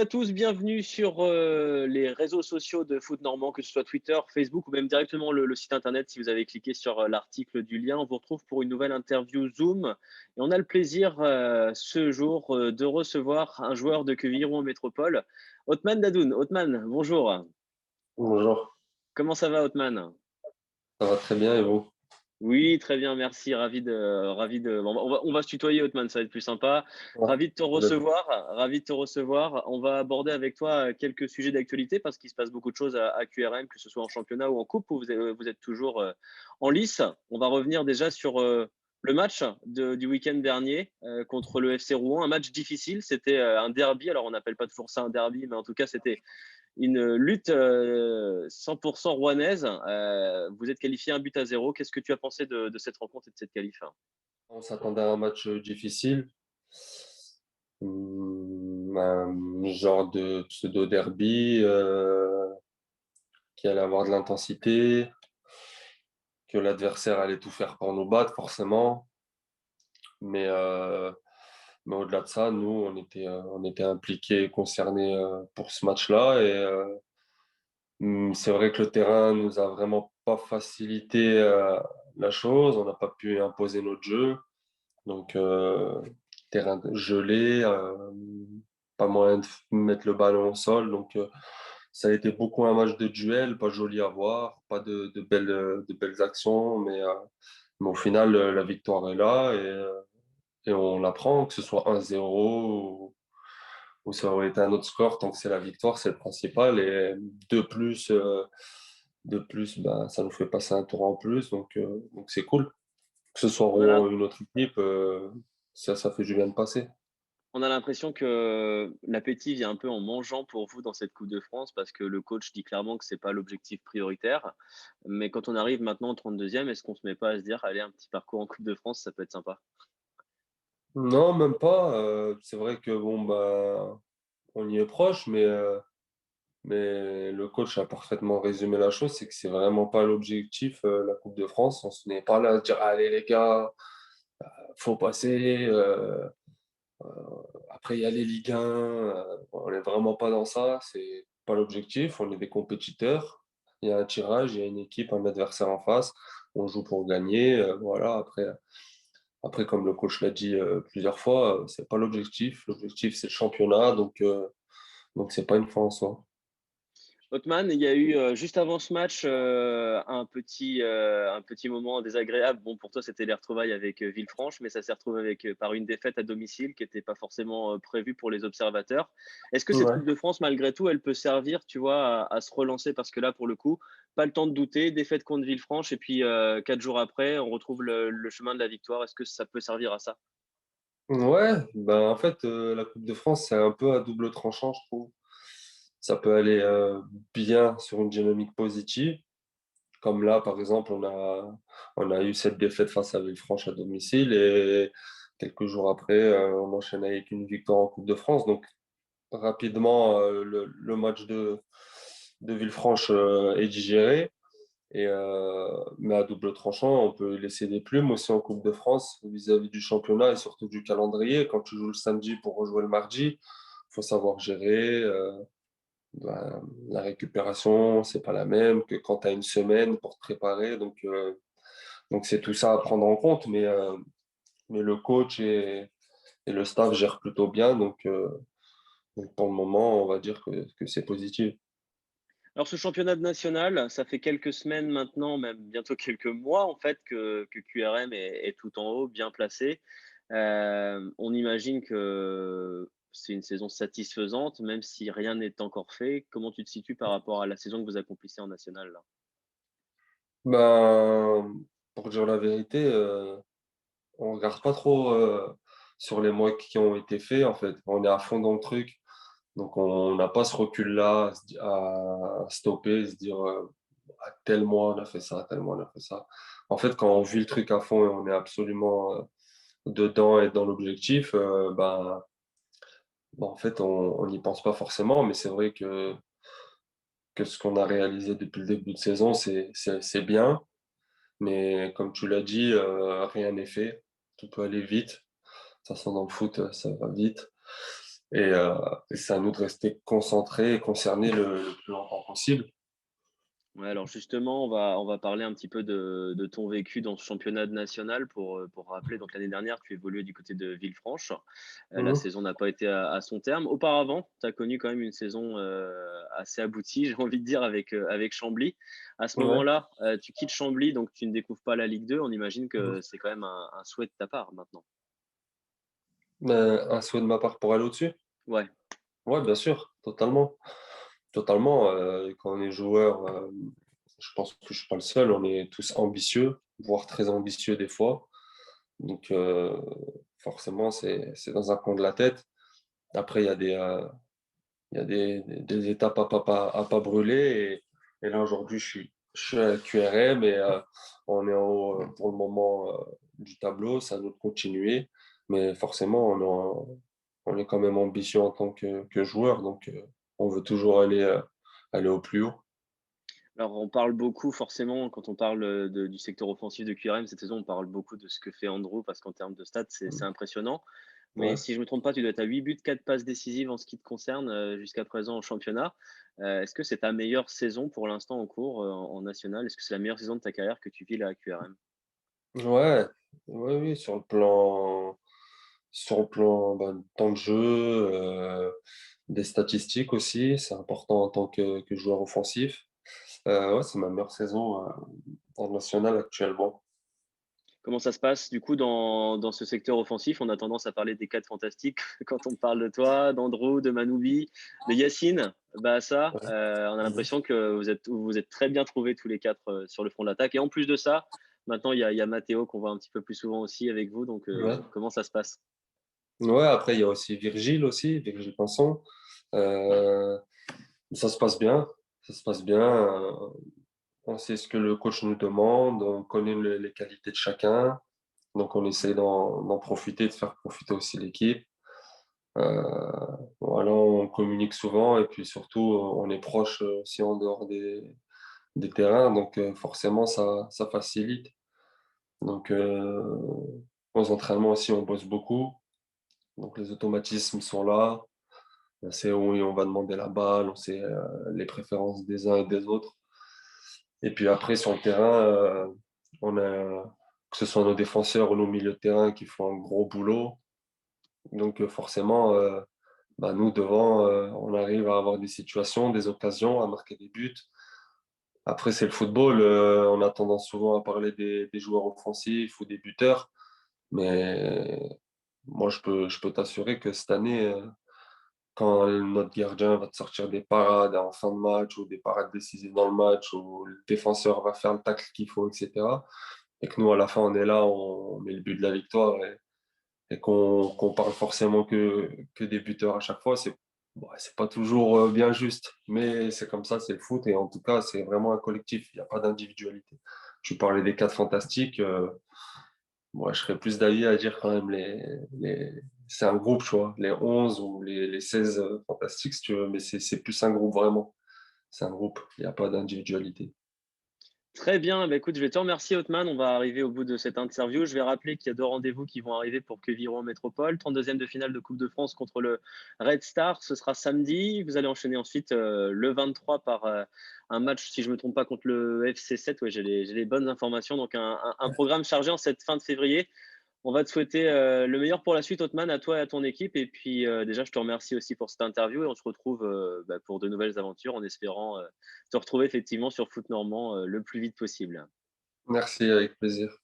à tous, bienvenue sur les réseaux sociaux de Foot Normand, que ce soit Twitter, Facebook ou même directement le site internet si vous avez cliqué sur l'article du lien. On vous retrouve pour une nouvelle interview Zoom et on a le plaisir ce jour de recevoir un joueur de Quevilly-Rouen Métropole, Othman Dadoun. Othman, bonjour. Bonjour, Comment ça va, Othman? ça va très bien et vous? Oui, très bien, merci. Ravi de. On va se tutoyer, Otman, ça va être plus sympa. Ouais, Ravi de te vous êtes- recevoir. Ravi de te recevoir. On va aborder avec toi quelques sujets d'actualité parce qu'il se passe beaucoup de choses à QRM, que ce soit en championnat ou en coupe où vous êtes toujours en lice. On va revenir déjà sur le match du week-end dernier contre le FC Rouen. Un match difficile. C'était un derby. Alors, on n'appelle pas toujours ça un derby, mais en tout cas, c'était une lutte 100% rouennaise. Vous êtes qualifié 1-0. Qu'est-ce que tu as pensé de cette rencontre et de cette qualif? On s'attendait à un match difficile, un genre de pseudo-derby qui allait avoir de l'intensité, que l'adversaire allait tout faire pour nous battre forcément. Mais, euh, mais au-delà de ça, nous, on était impliqués et concernés pour ce match-là. C'est vrai que le terrain nous a vraiment pas facilité la chose. On n'a pas pu imposer notre jeu. Donc, terrain gelé, pas moyen de mettre le ballon au sol. Donc, ça a été beaucoup un match de duel, pas joli à voir, pas de belles actions. Mais au final, la victoire est là et on la prend, que ce soit 1-0 ou ça aurait été un autre score. Tant que c'est la victoire, c'est le principal. Et de plus, ben, ça nous fait passer un tour en plus. Donc c'est cool. Que ce soit On a Rouen l'im- ou une autre équipe, ça fait du bien de passer. on a l'impression que l'appétit vient un peu en mangeant pour vous dans cette Coupe de France parce que le coach dit clairement que c'est pas l'objectif prioritaire. Mais quand on arrive maintenant au 32e, est-ce qu'on se met pas à se dire, allez, un petit parcours en Coupe de France, ça peut être sympa? Non, même pas. C'est vrai que bon, bah, on y est proche, mais le coach a parfaitement résumé la chose, c'est que c'est vraiment pas l'objectif, la Coupe de France. On se n'est pas là à se dire, allez les gars, faut passer. Après, il y a les Ligue 1. On n'est vraiment pas dans ça. C'est pas l'objectif. On est des compétiteurs. Il y a un tirage, il y a une équipe, un adversaire en face. On joue pour gagner. Voilà. Après, comme le coach l'a dit plusieurs fois, c'est pas l'objectif. L'objectif, c'est le championnat. Donc c'est pas une fin en soi. Othman, il y a eu juste avant ce match un petit moment désagréable. Bon, pour toi, c'était les retrouvailles avec Villefranche, mais ça s'est retrouvé par une défaite à domicile qui n'était pas forcément prévue pour les observateurs. Est-ce que cette Ouais. Coupe de France, malgré tout, elle peut servir, tu vois, à se relancer? Parce que là, pour le coup, pas le temps de douter, défaite contre Villefranche, et puis 4 jours après, on retrouve le chemin de la victoire. Est-ce que ça peut servir à ça? Ouais, ben en fait, la Coupe de France, c'est un peu à double tranchant, je trouve. Ça peut aller bien sur une dynamique positive. Comme là, par exemple, on a eu cette défaite face à Villefranche à domicile et quelques jours après, on enchaîne avec une victoire en Coupe de France. Donc, rapidement, le match de Villefranche est digéré. Mais à double tranchant, on peut laisser des plumes aussi en Coupe de France vis-à-vis du championnat et surtout du calendrier. Quand tu joues le samedi pour rejouer le mardi, il faut savoir gérer. La récupération, c'est pas la même que quand tu as une semaine pour te préparer. Donc c'est tout ça à prendre en compte. Mais le coach et le staff gèrent plutôt bien. Donc pour le moment, on va dire que c'est positif. Alors, ce championnat national, ça fait quelques semaines maintenant, même bientôt quelques mois, en fait, que QRM est tout en haut, bien placé. On imagine que c'est une saison satisfaisante, même si rien n'est encore fait. Comment tu te situes par rapport à la saison que vous accomplissez en national, là? Ben, pour dire la vérité, on regarde pas trop sur les mois qui ont été faits. En fait, on est à fond dans le truc. Donc on n'a pas ce recul-là à stopper, se dire à tel mois on a fait ça, à tel mois on a fait ça. En fait, quand on vit le truc à fond et on est absolument dedans et dans l'objectif, en fait, on n'y pense pas forcément. Mais c'est vrai que ce qu'on a réalisé depuis le début de saison, c'est bien. Mais comme tu l'as dit, rien n'est fait. Tout peut aller vite. De toute façon, dans le foot, ça va vite. Et c'est à nous de rester concentrés et concernés le plus longtemps possible. Ouais, alors justement, on va parler un petit peu de ton vécu dans ce championnat national pour rappeler, donc l'année dernière, tu évoluais du côté de Villefranche. La Mmh. saison n'a pas été à son terme. Auparavant, tu as connu quand même une saison, assez aboutie, j'ai envie de dire avec Chambly. À ce Ouais. moment-là, tu quittes Chambly, donc tu ne découvres pas la Ligue 2. On imagine Mmh. que c'est quand même un souhait de ta part maintenant? Un souhait de ma part pour aller au-dessus? Ouais, Ouais, bien sûr, totalement. Totalement, quand on est joueur, je pense que je suis pas le seul, on est tous ambitieux, voire très ambitieux des fois. Donc forcément, c'est dans un coin de la tête. Après, il y a des étapes à pas brûler et là, aujourd'hui, je suis à QRM et on est en haut, pour le moment, du tableau. C'est à nous de continuer, mais forcément, on est quand même ambitieux en tant que joueur, donc on veut toujours aller au plus haut. alors on parle beaucoup forcément quand on parle, du secteur offensif de QRM cette saison, on parle beaucoup de ce que fait Andrew parce qu'en termes de stats, c'est Mmh. impressionnant. Mais Ouais. si je me trompe pas, tu dois être à 8 buts, 4 passes décisives en ce qui te concerne, jusqu'à présent en championnat. Est-ce que c'est ta meilleure saison pour l'instant en cours, en national? Est-ce que c'est la meilleure saison de ta carrière que tu vis là à QRM? Ouais, oui, oui, sur le plan, bah, du temps de jeu, des statistiques aussi, c'est important en tant que joueur offensif. Ouais, c'est ma meilleure saison, en national actuellement. Comment ça se passe du coup dans ce secteur offensif? On a tendance à parler des 4 fantastiques quand on parle de toi, d'Andrew, de Manoubi, de Yacine, Bahassa. Ouais. On a Mmh. l'impression que vous êtes très bien trouvés tous les 4 sur le front de l'attaque et en plus de ça, maintenant il y a Matteo qu'on voit un petit peu plus souvent aussi avec vous donc Ouais. comment ça se passe? Ouais, après il y a aussi, Virgile Pinson. Heu, Ça se passe bien, ça se passe bien, on sait ce que le coach nous demande, on connaît les qualités de chacun, donc on essaie d'en profiter, de faire profiter aussi l'équipe. Heu, voilà, on communique souvent et puis surtout, on est proche, aussi en dehors des terrains, donc forcément ça facilite. Donc aux entraînements aussi, on bosse beaucoup, donc les automatismes sont là. On sait où on va demander la balle, on sait, les préférences des uns et des autres. Et puis après sur le terrain, on a que ce soit nos défenseurs ou nos milieux de terrain qui font un gros boulot. Donc forcément, bah, nous devant, on arrive à avoir des situations, des occasions, à marquer des buts. Après c'est le football, on a tendance souvent à parler des joueurs offensifs ou des buteurs, mais moi je peux t'assurer que cette année, quand notre gardien va te sortir des parades en fin de match ou des parades décisives dans le match, où le défenseur va faire le tacle qu'il faut et cetera, et que nous à la fin on est là, on met le but de la victoire et qu'on parle forcément que des buteurs à chaque fois, ouais, c'est pas toujours, bien juste, mais c'est comme ça, c'est le foot et en tout cas, c'est vraiment un collectif, il y a pas d'individualité. Tu parlais des 4 fantastiques, moi, je serais plus d'avis à dire quand même les c'est un groupe, tu vois? Les 11 ou les 16, fantastiques si tu veux, mais c'est plus un groupe vraiment. C'est un groupe, il y a pas d'individualité. Très bien, bah, écoute, je vais te remercier Otman. On va arriver au bout de cette interview. Je vais rappeler qu'il y a 2 rendez-vous qui vont arriver pour Queviron en métropole. 32e de finale de Coupe de France contre le Red Star, ce sera samedi. Vous allez enchaîner ensuite, le 23 par, un match, si je ne me trompe pas, contre le FC 7. Ouais, j'ai les bonnes informations, donc un programme chargé en cette fin de février. On va te souhaiter, le meilleur pour la suite Otman, à toi et à ton équipe et puis, déjà je te remercie aussi pour cette interview et on se retrouve, bah, pour de nouvelles aventures en espérant, te retrouver effectivement sur Foot Normand, le plus vite possible. Merci, avec plaisir.